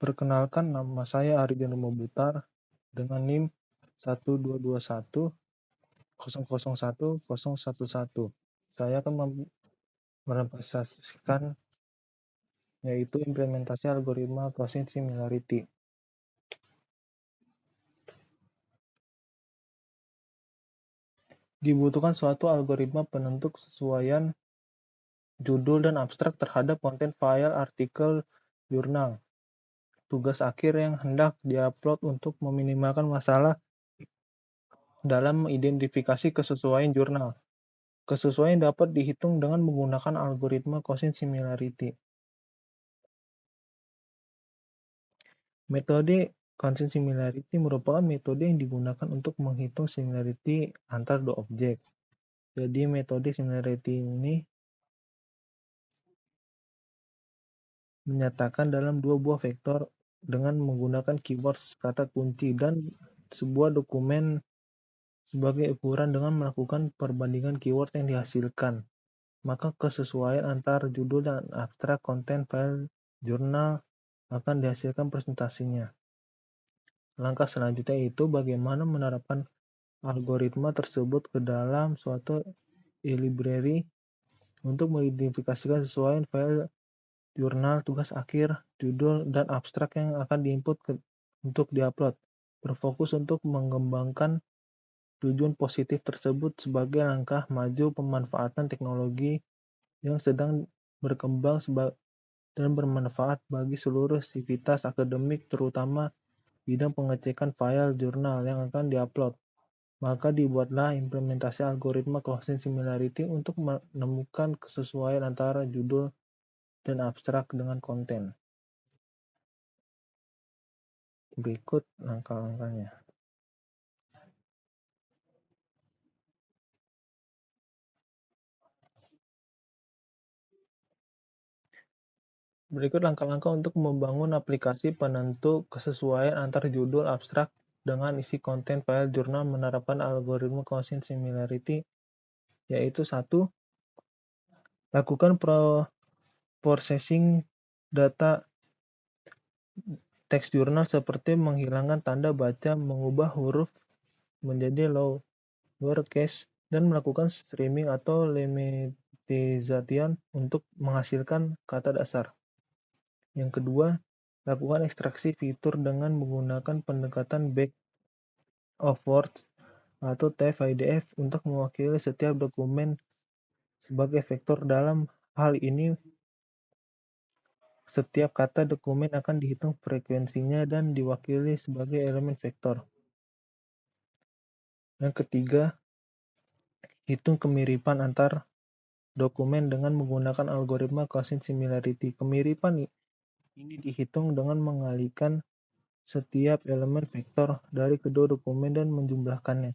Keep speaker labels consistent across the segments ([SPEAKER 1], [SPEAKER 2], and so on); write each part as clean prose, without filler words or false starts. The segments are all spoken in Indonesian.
[SPEAKER 1] Perkenalkan, nama saya Ardian Butar dengan NIM 12210010011. Saya akan merepresentasikan yaitu implementasi algoritma Gaussian similarity. Dibutuhkan suatu algoritma penentu kesesuaian judul dan abstrak terhadap konten file artikel jurnal. Tugas akhir yang hendak diupload untuk meminimalkan masalah dalam mengidentifikasi kesesuaian jurnal. Kesesuaian dapat dihitung dengan menggunakan algoritma Gaussian similarity. Metode Gaussian similarity merupakan metode yang digunakan untuk menghitung similarity antar dua objek. Jadi metode similarity ini menyatakan dalam dua buah vektor dengan menggunakan keywords kata kunci dan sebuah dokumen sebagai ukuran dengan melakukan perbandingan keyword yang dihasilkan. Maka kesesuaian antar judul dan abstrak konten file jurnal akan dihasilkan presentasinya. Langkah selanjutnya itu bagaimana menerapkan algoritma tersebut ke dalam suatu e-library untuk mengidentifikasikan kesesuaian file jurnal. Tugas akhir, judul, dan abstrak yang akan diinput untuk diupload. Berfokus untuk mengembangkan tujuan positif tersebut sebagai langkah maju pemanfaatan teknologi yang sedang berkembang dan bermanfaat bagi seluruh sivitas akademik, terutama bidang pengecekan file jurnal yang akan diupload. Maka dibuatlah implementasi algoritma Gaussian similarity untuk menemukan kesesuaian antara judul dan abstrak dengan konten. Berikut langkah-langkahnya. Berikut langkah-langkah untuk membangun aplikasi penentu kesesuaian antar judul abstrak dengan isi konten file jurnal menerapkan algoritma Gaussian similarity, yaitu 1. Lakukan processing data teks jurnal seperti menghilangkan tanda baca, mengubah huruf menjadi lowercase, dan melakukan streaming atau lemmatization untuk menghasilkan kata dasar. Yang kedua, lakukan ekstraksi fitur dengan menggunakan pendekatan back of words atau TF-IDF untuk mewakili setiap dokumen sebagai vektor. Dalam hal ini, setiap kata dokumen akan dihitung frekuensinya dan diwakili sebagai elemen vektor. Yang ketiga, hitung kemiripan antar dokumen dengan menggunakan algoritma Gaussian similarity. Kemiripan ini dihitung dengan mengalihkan setiap elemen vektor dari kedua dokumen dan menjumlahkannya.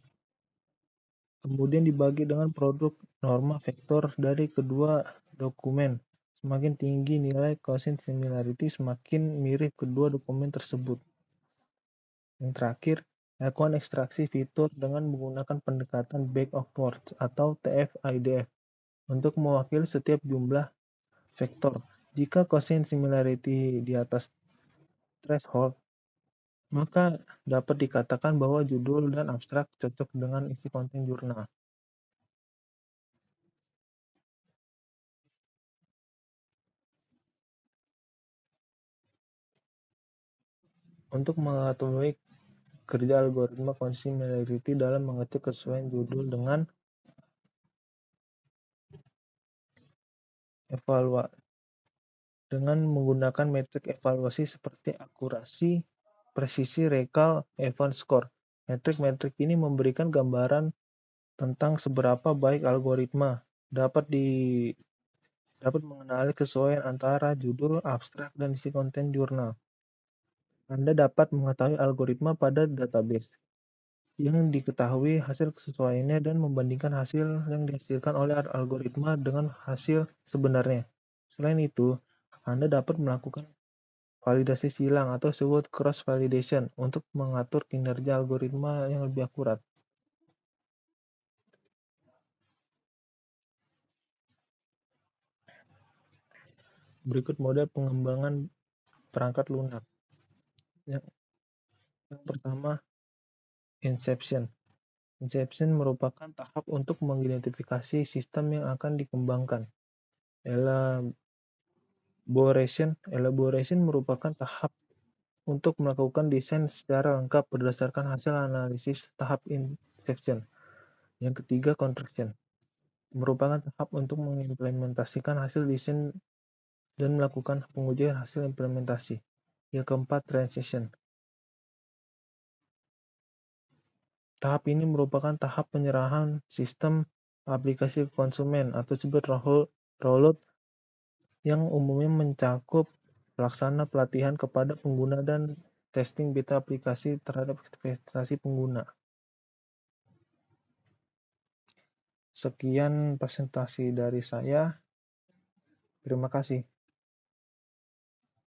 [SPEAKER 1] Kemudian dibagi dengan produk norma vektor dari kedua dokumen. Semakin tinggi nilai Gaussian similarity, semakin mirip kedua dokumen tersebut. Yang terakhir, lakukan ekstraksi fitur dengan menggunakan pendekatan back of words atau TF-IDF untuk mewakili setiap jumlah vektor. Jika Gaussian similarity di atas threshold, maka dapat dikatakan bahwa judul dan abstrak cocok dengan isi konten jurnal. Untuk mengetahui kerja algoritma Gaussian similarity dalam mengecek kesesuaian judul dengan menggunakan metrik evaluasi seperti akurasi, presisi, recall, event score. Metrik-metrik ini memberikan gambaran tentang seberapa baik algoritma dapat mengenali kesesuaian antara judul, abstrak, dan isi konten jurnal. Anda dapat mengetahui algoritma pada database yang diketahui hasil kesesuaiannya dan membandingkan hasil yang dihasilkan oleh algoritma dengan hasil sebenarnya. Selain itu, Anda dapat melakukan validasi silang atau disebut cross-validation untuk mengatur kinerja algoritma yang lebih akurat. Berikut model pengembangan perangkat lunak. Yang pertama, inception. Inception merupakan tahap untuk mengidentifikasi sistem yang akan dikembangkan. Elaboration merupakan tahap untuk melakukan desain secara lengkap berdasarkan hasil analisis tahap inception. Yang ketiga, construction merupakan tahap untuk mengimplementasikan hasil desain dan melakukan pengujian hasil implementasi. Yang keempat, transition. Tahap ini merupakan tahap penyerahan sistem aplikasi ke konsumen atau disebut rollout, yang umumnya mencakup pelaksana pelatihan kepada pengguna dan testing beta aplikasi terhadap ekspektasi pengguna. Sekian presentasi dari saya. Terima kasih.